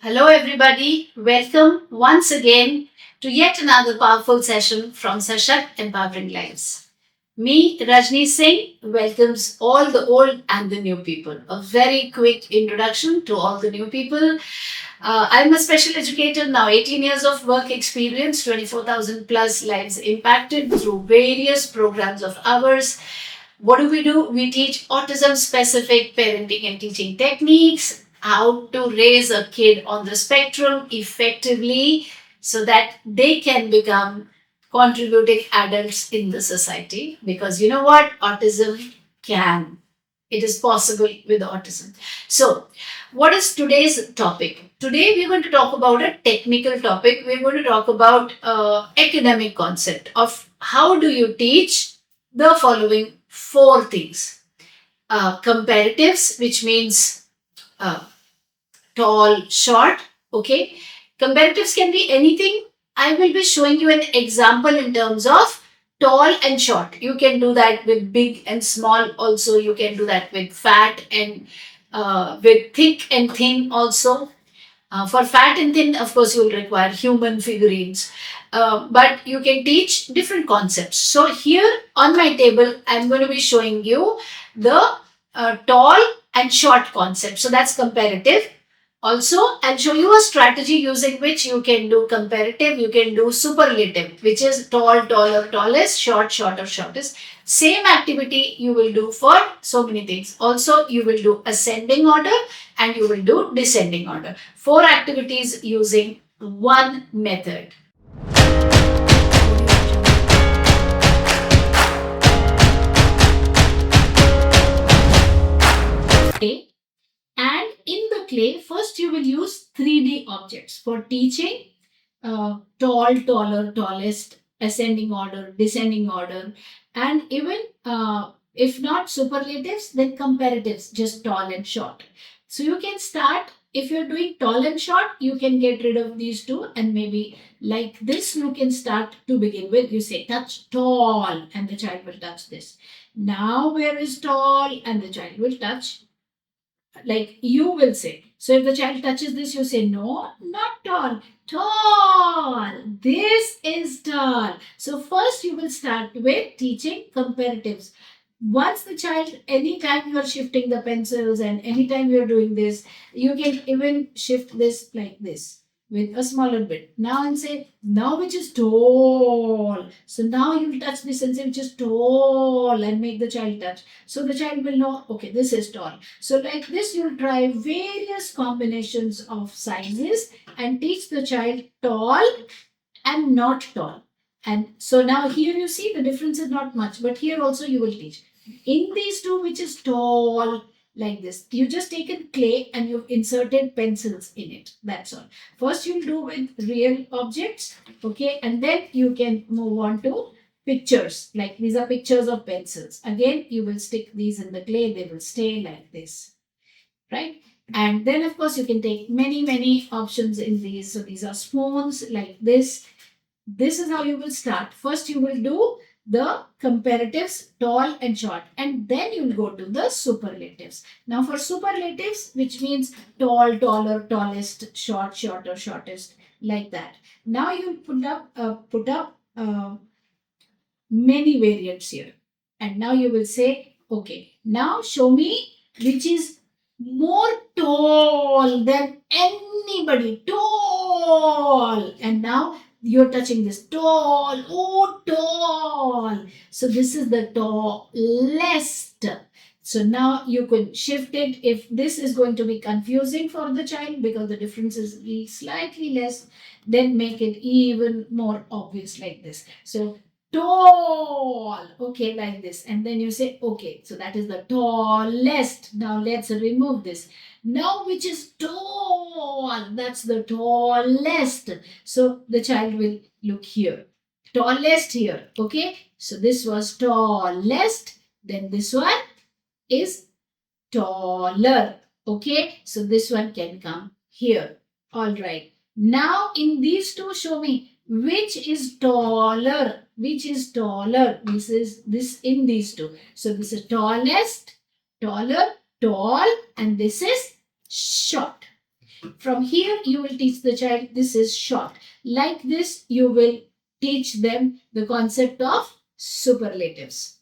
Hello, everybody. Welcome once again to yet another powerful session from Sashakt Empowering Lives. Me, Rajni Singh, welcomes all the old and the new people. A very quick introduction to all the new people. I'm a special educator now, 18 years of work experience, 24,000 plus lives impacted through various programs of ours. What do? We teach autism specific parenting and teaching techniques, how to raise a kid on the spectrum effectively so that they can become contributing adults in the society. Because you know what? Autism can. It is possible with autism. So, what is today's topic? Today, we're going to talk about a technical topic. We're going to talk about academic concept of how do you teach the following four things. Comparatives, which means uh, tall, short. Okay. Comparatives can be anything. I will be showing you an example in terms of tall and short. You can do that with big and small also. You can do that with fat and with thick and thin also. For fat and thin, of course, you will require human figurines. But you can teach different concepts. So here on my table, I'm going to be showing you the tall and short concept. So that's comparative. Also, I'll show you a strategy using which you can do comparative, you can do superlative, which is tall, taller, tallest, short, shorter, shortest. Same activity you will do for so many things. Also, you will do ascending order and you will do descending order. Four activities using one method. Okay. And in the clay, first you will use 3D objects for teaching tall, taller, tallest, ascending order, descending order, and even if not superlatives, then comparatives, just tall and short. So you can start, if you're doing tall and short, you can get rid of these two and maybe like this, you can start to begin with. You say touch tall and the child will touch this. Now where is tall and the child will touch like you will say. So if the child touches this, you say, no, not tall, tall. This is tall. So first you will start with teaching comparatives. Once the child, anytime you are shifting the pencils and anytime you are doing this, you can even shift this like this with a smaller bit. Now and say, now which is tall. So now you will touch this and say which is tall and make the child touch. So the child will know, okay, this is tall. So like this, you'll try various combinations of sizes and teach the child tall and not tall. And so now here you see the difference is not much, but here also you will teach. In these two, which is tall, like this, you just taken clay and you've inserted pencils in it. That's all. First you'll do with real objects, okay, and then you can move on to pictures. Like these are pictures of pencils. Again, you will stick these in the clay, they will stay like this, right? And then of course you can take many options in these. So these are spoons like this. This is how you will start. First you will do the comparatives, tall and short, and then you will go to the superlatives. Now for superlatives, which means tall, taller, tallest, short, shorter, shortest, like that. Now you put up many variants here. And now you will say, okay, now show me which is more tall than anybody. Tall. And now you're touching this tall. Oh, tall. So this is the tallest. So now you can shift it if this is going to be confusing for the child because the difference is slightly less, then make it even more obvious like this. So tall, okay, like this, and then you say okay, so that is the tallest. Now let's remove this. Now which is tall, that's the tallest. So the child will look here, tallest here, okay. So this was tallest, then this one is taller, okay. So this one can come here. All right, now in these two, show me which is taller. Which is taller? This is this in these two. So this is tallest, taller, tall, and this is short. From here, you will teach the child this is short. Like this, you will teach them the concept of superlatives.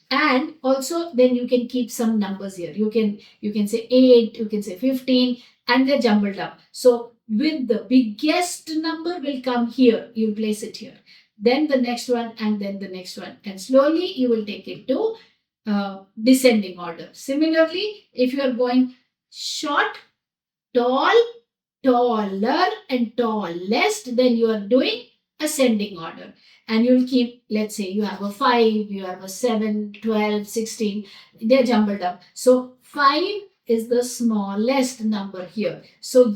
And also then you can keep some numbers here. You can say 8, you can say 15, and they're jumbled up. So with the biggest number will come here, you place it here, then the next one, and then the next one, and slowly you will take it to descending order. Similarly, if you are going short, tall, taller, and tallest, then you are doing ascending order. And you'll keep, let's say you have a 5, you have a 7, 12, 16, they're jumbled up. So 5 is the smallest number here. So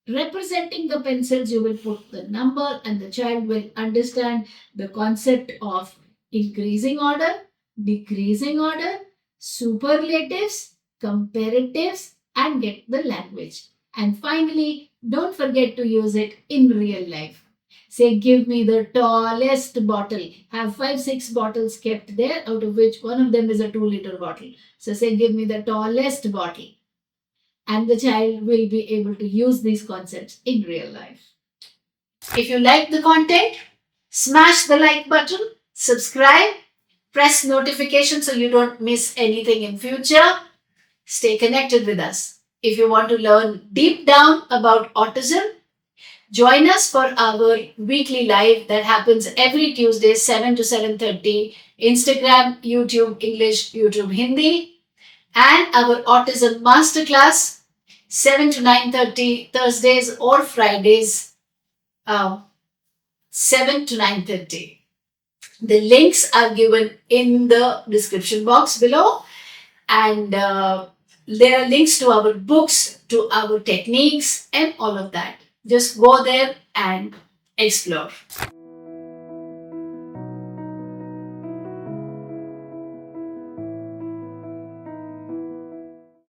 representing the pencils, you will put the number, and the child will understand the concept of increasing order, decreasing order, superlatives, comparatives, and get the language. And finally, don't forget to use it in real life. Say, give me the tallest bottle. Have 5, 6 bottles kept there, out of which one of them is a 2-liter bottle. So say, give me the tallest bottle. And the child will be able to use these concepts in real life. If you like the content, smash the like button, subscribe, press notification so you don't miss anything in future. Stay connected with us. If you want to learn deep down about autism, join us for our weekly live that happens every Tuesday, 7 to 7:30, Instagram, YouTube English, YouTube Hindi, and our autism masterclass, 7 to 9:30, Thursdays or Fridays, 7 to 9:30. The links are given in the description box below, and there are links to our books, to our techniques, and all of that. Just go there and explore.